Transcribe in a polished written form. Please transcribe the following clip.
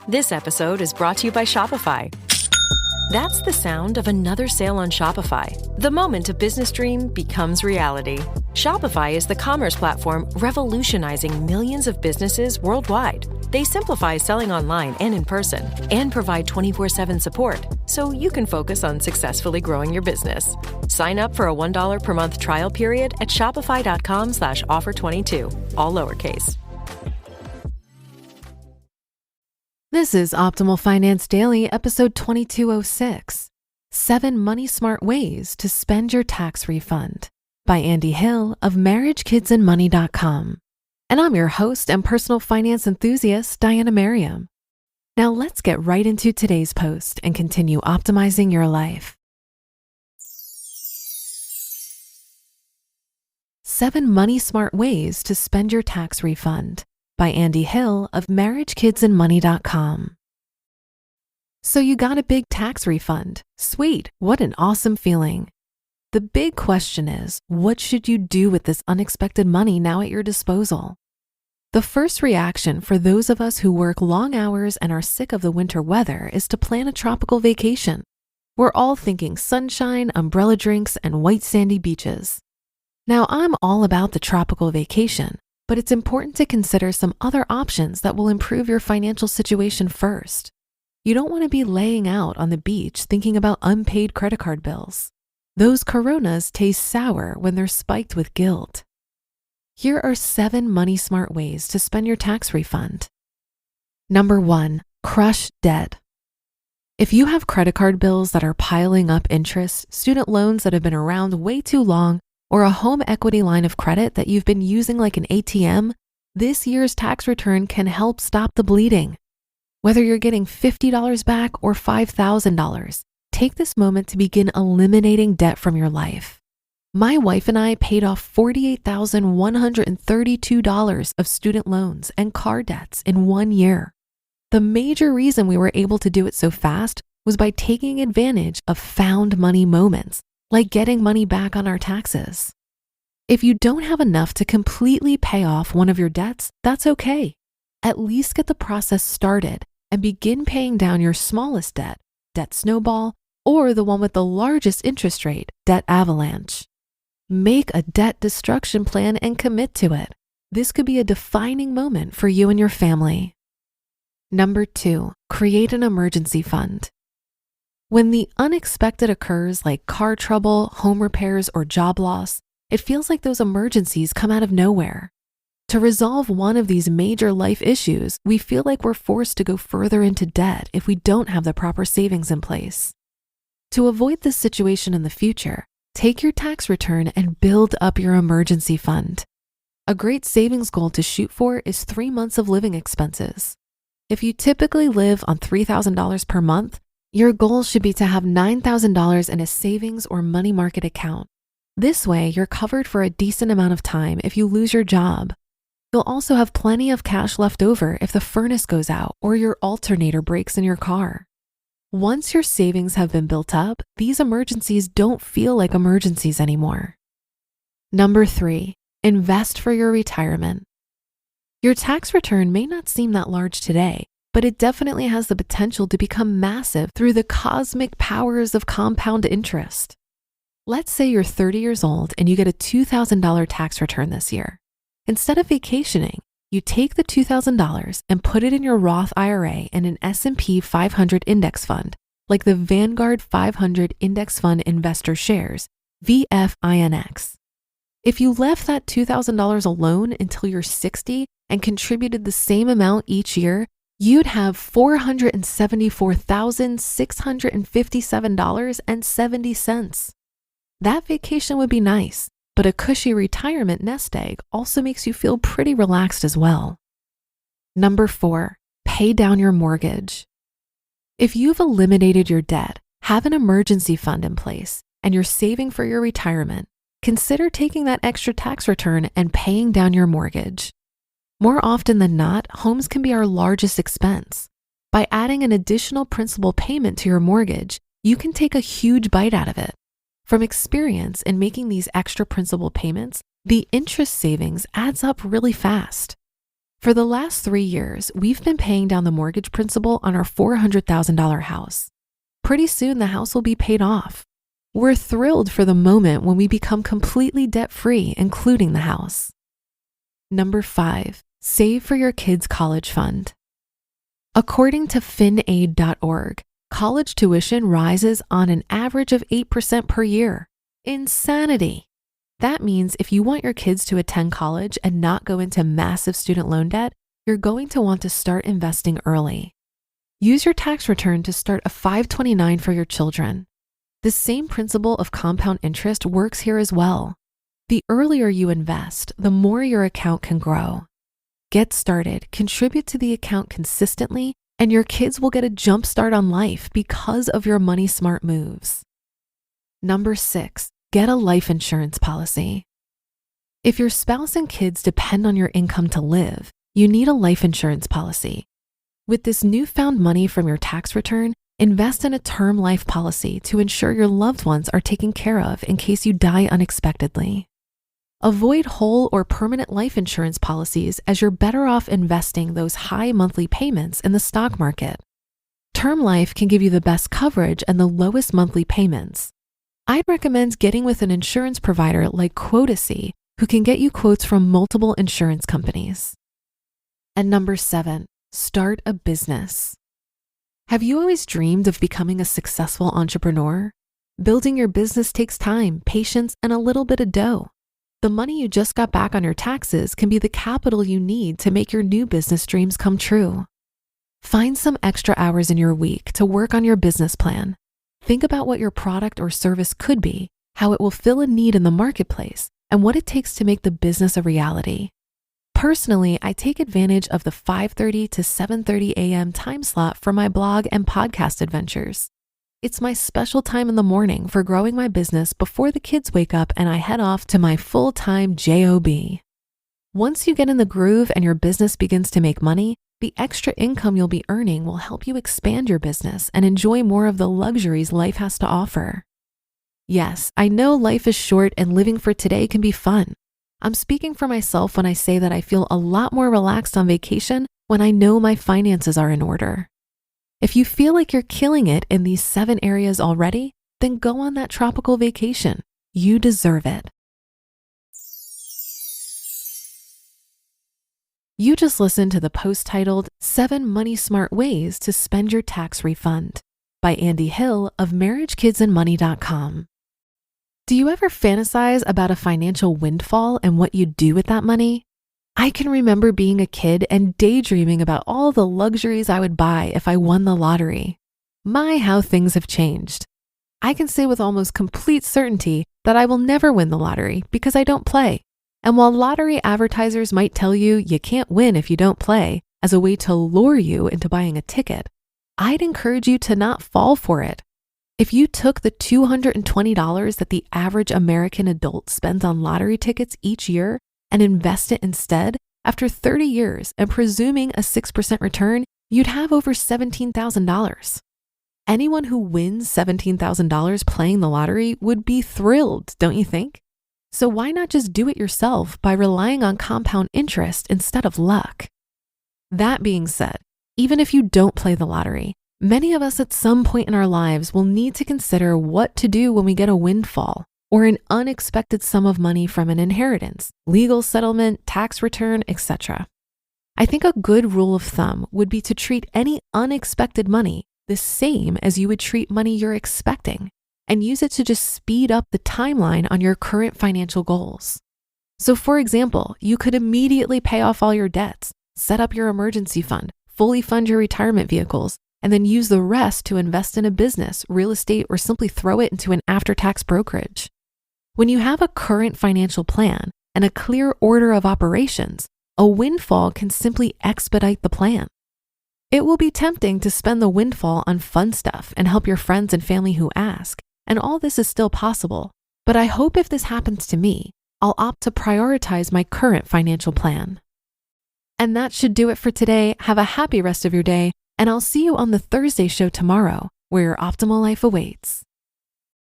This episode is brought to you by Shopify. That's the sound of another sale on Shopify. The moment a business dream becomes reality. Shopify is the commerce platform revolutionizing millions of businesses worldwide. They simplify selling online and in person and provide 24/7 support so you can focus on successfully growing your business. Sign up for a $1 per month trial period at shopify.com/offer22, all lowercase. This is Optimal Finance Daily, episode 2206, 7 Money Smart Ways to Spend Your Tax Refund by Andy Hill of MarriageKidsAndMoney.com. And I'm your host and personal finance enthusiast, Diana Merriam. Now let's get right into today's post and continue optimizing your life. 7 Money Smart Ways to Spend Your Tax Refund by Andy Hill of MarriageKidsAndMoney.com. So you got a big tax refund. Sweet, what an awesome feeling. The big question is, what should you do with this unexpected money now at your disposal? The first reaction for those of us who work long hours and are sick of the winter weather is to plan a tropical vacation. We're all thinking sunshine, umbrella drinks, and white sandy beaches. Now, I'm all about the tropical vacation, but it's important to consider some other options that will improve your financial situation first. You don't want to be laying out on the beach thinking about unpaid credit card bills. Those Coronas taste sour when they're spiked with guilt. Here are 7 money smart ways to spend your tax refund. Number 1, crush debt. If you have credit card bills that are piling up interest, student loans that have been around way too long, or a home equity line of credit that you've been using like an ATM, this year's tax return can help stop the bleeding. Whether you're getting $50 back or $5,000, take this moment to begin eliminating debt from your life. My wife and I paid off $48,132 of student loans and car debts in 1 year. The major reason we were able to do it so fast was by taking advantage of found money moments, like getting money back on our taxes. If you don't have enough to completely pay off one of your debts, that's okay. At least get the process started and begin paying down your smallest debt, debt snowball, or the one with the largest interest rate, debt avalanche. Make a debt destruction plan and commit to it. This could be a defining moment for you and your family. Number 2, create an emergency fund. When the unexpected occurs, like car trouble, home repairs, or job loss, it feels like those emergencies come out of nowhere. To resolve one of these major life issues, we feel like we're forced to go further into debt if we don't have the proper savings in place. To avoid this situation in the future, take your tax return and build up your emergency fund. A great savings goal to shoot for is 3 months of living expenses. If you typically live on $3,000 per month, your goal should be to have $9,000 in a savings or money market account. This way, you're covered for a decent amount of time if you lose your job. You'll also have plenty of cash left over if the furnace goes out or your alternator breaks in your car. Once your savings have been built up, these emergencies don't feel like emergencies anymore. Number 3, invest for your retirement. Your tax return may not seem that large today, but it definitely has the potential to become massive through the cosmic powers of compound interest. Let's say you're 30 years old and you get a $2,000 tax return this year. Instead of vacationing, you take the $2,000 and put it in your Roth IRA in an S&P 500 index fund, like the Vanguard 500 Index Fund Investor Shares, VFINX. If you left that $2,000 alone until you're 60 and contributed the same amount each year, you'd have $474,657.70. That vacation would be nice, but a cushy retirement nest egg also makes you feel pretty relaxed as well. Number 4, pay down your mortgage. If you've eliminated your debt, have an emergency fund in place, and you're saving for your retirement, consider taking that extra tax return and paying down your mortgage. More often than not, homes can be our largest expense. By adding an additional principal payment to your mortgage, you can take a huge bite out of it. From experience in making these extra principal payments, the interest savings adds up really fast. For the last 3 years, we've been paying down the mortgage principal on our $400,000 house. Pretty soon, the house will be paid off. We're thrilled for the moment when we become completely debt-free, including the house. Number 5, save for your kids' college fund. According to finaid.org, college tuition rises on an average of 8% per year. Insanity! That means if you want your kids to attend college and not go into massive student loan debt, you're going to want to start investing early. Use your tax return to start a 529 for your children. The same principle of compound interest works here as well. The earlier you invest, the more your account can grow. Get started, contribute to the account consistently, and your kids will get a jump start on life because of your money smart moves. Number 6, get a life insurance policy. If your spouse and kids depend on your income to live, you need a life insurance policy. With this newfound money from your tax return, invest in a term life policy to ensure your loved ones are taken care of in case you die unexpectedly. Avoid whole or permanent life insurance policies as you're better off investing those high monthly payments in the stock market. Term life can give you the best coverage and the lowest monthly payments. I'd recommend getting with an insurance provider like Quotacy, who can get you quotes from multiple insurance companies. And number 7, start a business. Have you always dreamed of becoming a successful entrepreneur? Building your business takes time, patience, and a little bit of dough. The money you just got back on your taxes can be the capital you need to make your new business dreams come true. Find some extra hours in your week to work on your business plan. Think about what your product or service could be, how it will fill a need in the marketplace, and what it takes to make the business a reality. Personally, I take advantage of the 5:30 to 7:30 a.m. time slot for my blog and podcast adventures. It's my special time in the morning for growing my business before the kids wake up and I head off to my full-time job. Once you get in the groove and your business begins to make money, the extra income you'll be earning will help you expand your business and enjoy more of the luxuries life has to offer. Yes, I know life is short and living for today can be fun. I'm speaking for myself when I say that I feel a lot more relaxed on vacation when I know my finances are in order. If you feel like you're killing it in these 7 areas already, then go on that tropical vacation. You deserve it. You just listened to the post titled 7 Money Smart Ways to Spend Your Tax Refund by Andy Hill of MarriageKidsAndMoney.com. Do you ever fantasize about a financial windfall and what you'd do with that money? I can remember being a kid and daydreaming about all the luxuries I would buy if I won the lottery. My, how things have changed. I can say with almost complete certainty that I will never win the lottery because I don't play. And while lottery advertisers might tell you you can't win if you don't play as a way to lure you into buying a ticket, I'd encourage you to not fall for it. If you took the $220 that the average American adult spends on lottery tickets each year and invest it instead, after 30 years and presuming a 6% return, you'd have over $17,000. Anyone who wins $17,000 playing the lottery would be thrilled, don't you think? So why not just do it yourself by relying on compound interest instead of luck? That being said, even if you don't play the lottery, many of us at some point in our lives will need to consider what to do when we get a windfall or an unexpected sum of money from an inheritance, legal settlement, tax return, etc. I think a good rule of thumb would be to treat any unexpected money the same as you would treat money you're expecting, and use it to just speed up the timeline on your current financial goals. So for example, you could immediately pay off all your debts, set up your emergency fund, fully fund your retirement vehicles, and then use the rest to invest in a business, real estate, or simply throw it into an after-tax brokerage. When you have a current financial plan and a clear order of operations, a windfall can simply expedite the plan. It will be tempting to spend the windfall on fun stuff and help your friends and family who ask, and all this is still possible. But I hope if this happens to me, I'll opt to prioritize my current financial plan. And that should do it for today. Have a happy rest of your day, and I'll see you on the Thursday show tomorrow, where your optimal life awaits.